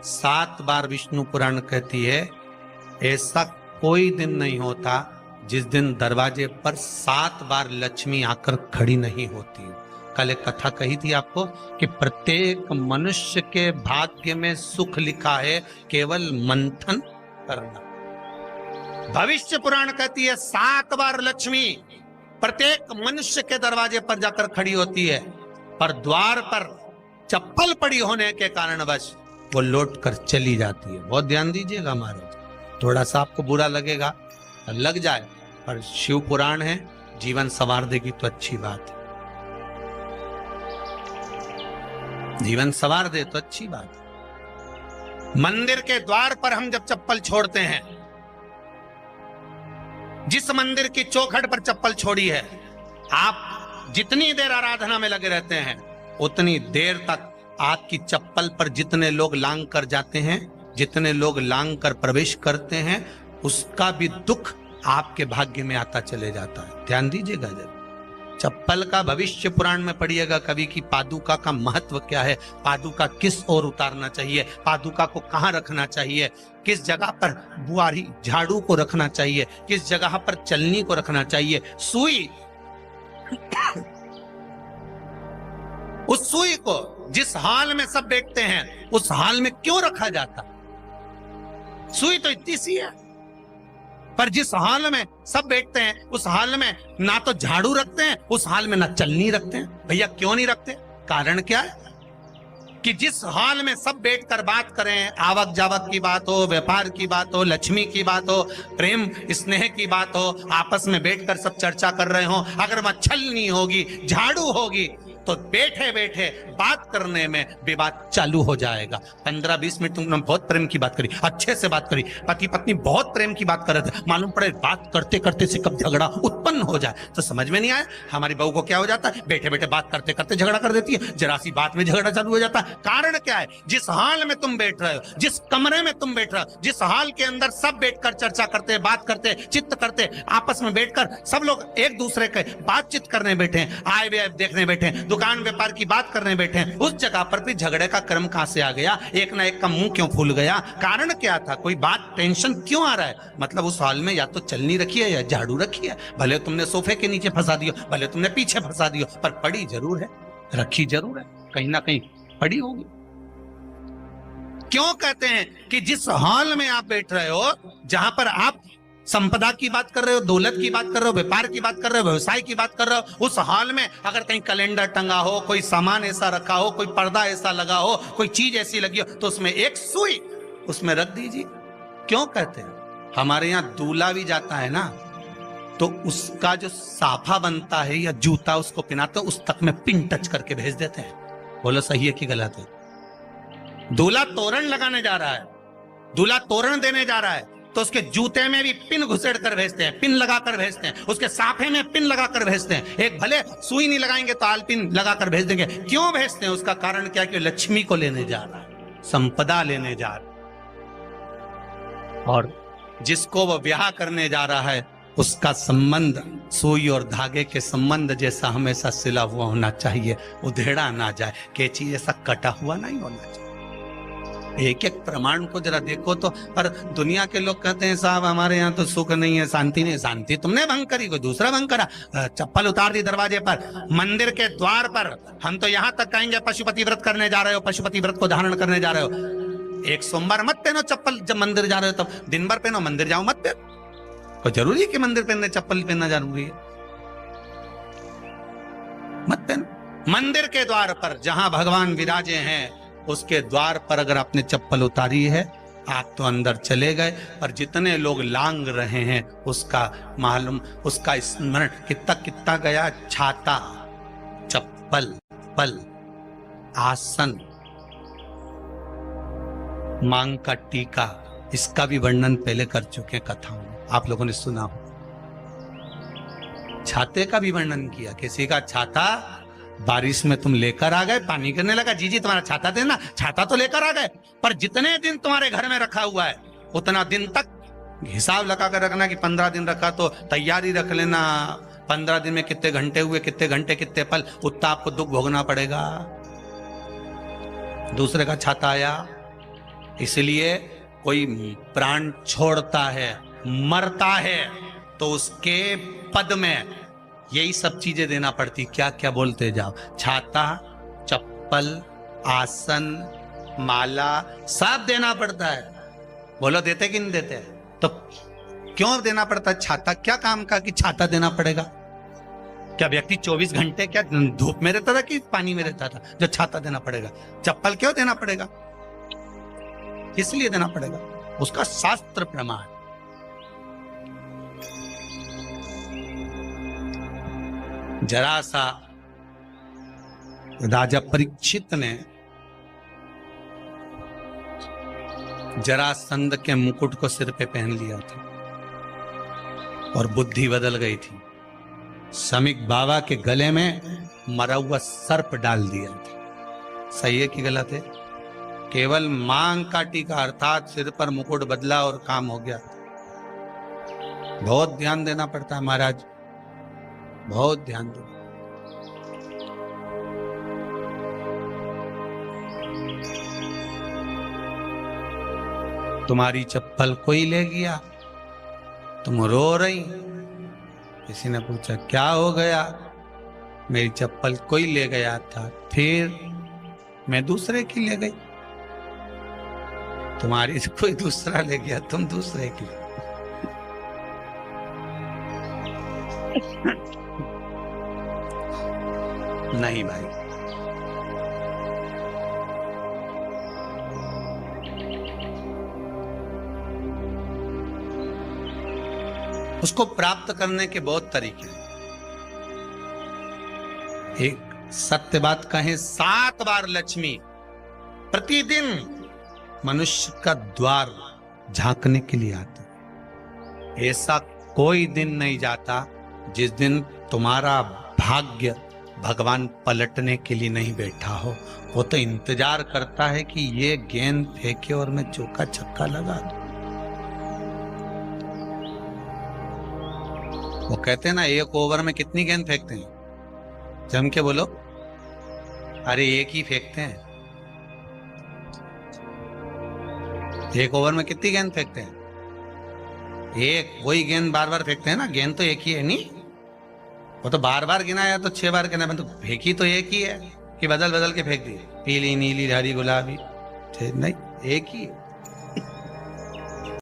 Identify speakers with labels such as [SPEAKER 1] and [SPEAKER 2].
[SPEAKER 1] 7 बार विष्णु पुराण कहती है ऐसा कोई दिन नहीं होता जिस दिन दरवाजे पर 7 बार लक्ष्मी आकर खड़ी नहीं होती। कल एक कथा कही थी आपको कि प्रत्येक मनुष्य के भाग्य में सुख लिखा है, केवल मंथन करना। भविष्य पुराण कहती है 7 बार लक्ष्मी प्रत्येक मनुष्य के दरवाजे पर जाकर खड़ी होती है, पर द्वार पर चप्पल पड़ी होने के कारणवश वो लौट कर चली जाती है। बहुत ध्यान दीजिएगा महाराज, थोड़ा सा आपको बुरा लगेगा, लग जाए, पर शिव पुराण है, जीवन संवार देगी तो अच्छी बात है, जीवन संवार दे तो अच्छी बात है। मंदिर के द्वार पर हम जब चप्पल छोड़ते हैं, जिस मंदिर की चौखट पर चप्पल छोड़ी है, आप जितनी देर आराधना में लगे रहते हैं उतनी देर तक आपकी चप्पल पर जितने लोग लांग कर जाते हैं, जितने लोग लांग कर प्रवेश करते हैं, उसका भी दुख आपके भाग्य में आता चले जाता है। ध्यान दीजिएगा जब चप्पल का भविष्य पुराण में पढ़िएगा कभी की पादुका का महत्व क्या है, पादुका किस ओर उतारना चाहिए, पादुका को कहां रखना चाहिए, किस जगह पर बुआरी झाड़ू को रखना चाहिए, किस जगह पर चलनी को रखना चाहिए, सुई उस सुई को जिस हाल में सब देखते हैं उस हाल में क्यों रखा जाता? सुई तो इतनी सी है, पर जिस हाल में सब बैठते हैं उस हाल में ना तो झाड़ू रखते हैं, उस हाल में ना चलनी रखते हैं। भैया क्यों नहीं रखते? कारण क्या है कि जिस हाल में सब बैठकर बात करें, आवक जावक की बात हो, व्यापार की बात हो, लक्ष्मी की बात हो, प्रेम स्नेह की बात हो, आपस में बैठकर सब चर्चा कर रहे हो, अगर वह छलनी होगी, झाड़ू होगी, तो बैठे बैठे बात करने में विवाद चालू हो जाएगा। 15-20 मिनट तुमने बहुत प्रेम की बात करी, अच्छे से बात करी, पति पत्नी बहुत प्रेम की बात कर रहे थे, मालूम पड़े बात करते करते से कब झगड़ा उत्पन्न हो जाए तो समझ में नहीं आया। हमारी बहू को क्या हो जाता है, बैठे बैठे बात करते करते झगड़ा कर देती है, जरा सी बात में झगड़ा चालू हो जाता है। कारण क्या है? जिस हाल में तुम बैठ रहे हो, जिस कमरे में तुम बैठ रहे हो, जिस हाल के अंदर सब बैठकर चर्चा करते, बात करते, चित्त करते, आपस में बैठकर सब लोग एक दूसरे के बातचीत करने बैठे हैं, आए वे देखने बैठे हैं, दुकान व्यापार की बात करने बैठे हैं, उस जगह पर भी झगड़े का क्रम कहां से आ गया? एक ना एक का मुंह क्यों फूल गया? कारण क्या था? कोई बात टेंशन क्यों आ रहा है? मतलब उस हाल में या तो चलनी रखी है या झाड़ू रखी है, भले तुमने सोफे के नीचे फंसा दियो, भले तुमने पीछे फंसा दियो, पर पड़ी जरूर है, रखी जरूर है, कहीं ना कहीं पड़ी होगी। क्यों कहते हैं कि जिस हाल में आप बैठ रहे हो, जहां पर आप संपदा की बात कर रहे हो, दौलत की बात कर रहे हो, व्यापार की बात कर रहे हो, व्यवसाय की बात कर रहे हो, उस हाल में अगर कहीं कैलेंडर टंगा हो, कोई सामान ऐसा रखा हो, कोई पर्दा ऐसा लगा हो, कोई चीज ऐसी लगी हो, तो उसमें एक सुई उसमें रख दीजिए। क्यों कहते हैं? हमारे यहाँ दूल्हा भी जाता है ना, तो उसका जो साफा बनता है या जूता उसको पहनाते हैं, उस तक में पिन टच करके भेज देते हैं। बोलो सही है कि गलत है? दूल्हा तोरण लगाने जा रहा है, दूल्हा तोरण देने जा रहा है, तो उसके जूते में भी पिन घुसेड़ कर भेजते हैं, पिन लगाकर भेजते हैं, उसके साफे में पिन लगाकर भेजते हैं। एक भले सुई नहीं लगाएंगे तो आलपिन लगाकर भेज देंगे। क्यों भेजते हैं? उसका कारण क्या? कि लक्ष्मी को लेने जा रहा है, संपदा लेने जा रहा है, और जिसको वो ब्याह करने जा रहा है उसका संबंध सुई और धागे के संबंध जैसा हमेशा सिला हुआ होना चाहिए, उधेड़ा ना जाए, कैची जैसा कटा हुआ नहीं होना चाहिए। एक एक प्रमाण को जरा देखो तो। पर दुनिया के लोग कहते हैं साहब हमारे यहाँ तो सुख नहीं है, शांति नहीं। शांति तुमने भंग करी, कोई दूसरा भंग करा। चप्पल उतार दी दरवाजे पर, मंदिर के द्वार पर। हम तो यहाँ तक कहेंगे पशुपति व्रत करने जा रहे हो, पशुपति व्रत को धारण करने जा रहे हो, एक सोमवार मत पहनो चप्पल। जब मंदिर जा रहे हो तब दिन भर पहनो, मंदिर जाओ मत पहनो। कोई जरूरी है कि मंदिर पहनने चप्पल पहनना जरूरी है? मत पहनो। मंदिर के द्वार पर जहां भगवान विराजे हैं उसके द्वार पर अगर आपने चप्पल उतारी है, आप तो अंदर चले गए, पर जितने लोग लांग रहे हैं उसका मालूम, उसका स्मरण कितना कितना गया। छाता, चप्पल, पल, आसन, मांग का टीका, इसका भी वर्णन पहले कर चुके हैं कथाओं में, आप लोगों ने सुना हो। छाते का भी वर्णन किया। किसी का छाता बारिश में तुम लेकर आ गए, पानी गिरने लगा, जी तुम्हारा छाता देना, छाता तो लेकर आ गए, पर जितने दिन तुम्हारे घर में रखा हुआ है उतना दिन तक हिसाब लगा कर रखना कि 15 दिन रखा तो तैयारी रख लेना। 15 दिन में कितने घंटे हुए, कितने घंटे कितने पल, उतना आपको दुख भोगना पड़ेगा। दूसरे का छाता आया, इसलिए कोई प्राण छोड़ता है, मरता है, तो उसके पद में यही सब चीजें देना पड़ती। क्या क्या बोलते जाओ, छाता, चप्पल, आसन, माला, सब देना पड़ता है। बोलो देते कि नहीं देते? तो क्यों देना पड़ता है छाता? क्या काम का कि छाता देना पड़ेगा? क्या व्यक्ति 24 घंटे क्या धूप में रहता था कि पानी में रहता था जो छाता देना पड़ेगा? चप्पल क्यों देना पड़ेगा? इसलिए देना पड़ेगा, उसका शास्त्र प्रमाण। जरा सा राजा परीक्षित ने जरासंध के मुकुट को सिर पे पहन लिया था और बुद्धि बदल गई थी। समीक बाबा के गले में मरा हुआ सर्प डाल दिया था। सही है कि गलत है? केवल मांग का टीका अर्थात सिर पर मुकुट बदला और काम हो गया। बहुत ध्यान देना पड़ता है महाराज, बहुत ध्यान दो। तुम्हारी चप्पल कोई ले गया, तुम रो रही। किसी ने पूछा क्या हो गया? मेरी चप्पल कोई ले गया था, फिर मैं दूसरे की ले गई। तुम्हारी से कोई दूसरा ले गया, तुम दूसरे की। नहीं भाई, उसको प्राप्त करने के बहुत तरीके हैं। एक सत्य बात कहें, 7 बार लक्ष्मी प्रतिदिन मनुष्य का द्वार झांकने के लिए आती है। ऐसा कोई दिन नहीं जाता जिस दिन तुम्हारा भाग्य भगवान पलटने के लिए नहीं बैठा हो। वो तो इंतजार करता है कि ये गेंद फेंके और मैं चौका छक्का लगा दूं। वो कहते हैं ना, 1 ओवर में कितनी गेंद फेंकते हैं? जम के बोलो। अरे 1 ही फेंकते हैं। 1 ओवर में कितनी गेंद फेंकते हैं? 1। वही गेंद बार बार फेंकते हैं ना, गेंद तो 1 ही है। नहीं, वो तो बार बार गिना या तो 6 बार गिना, तो फेंकी तो 1 ही है कि बदल बदल के फेंक दी, पीली नीली हरी गुलाबी। नहीं, 1 ही है।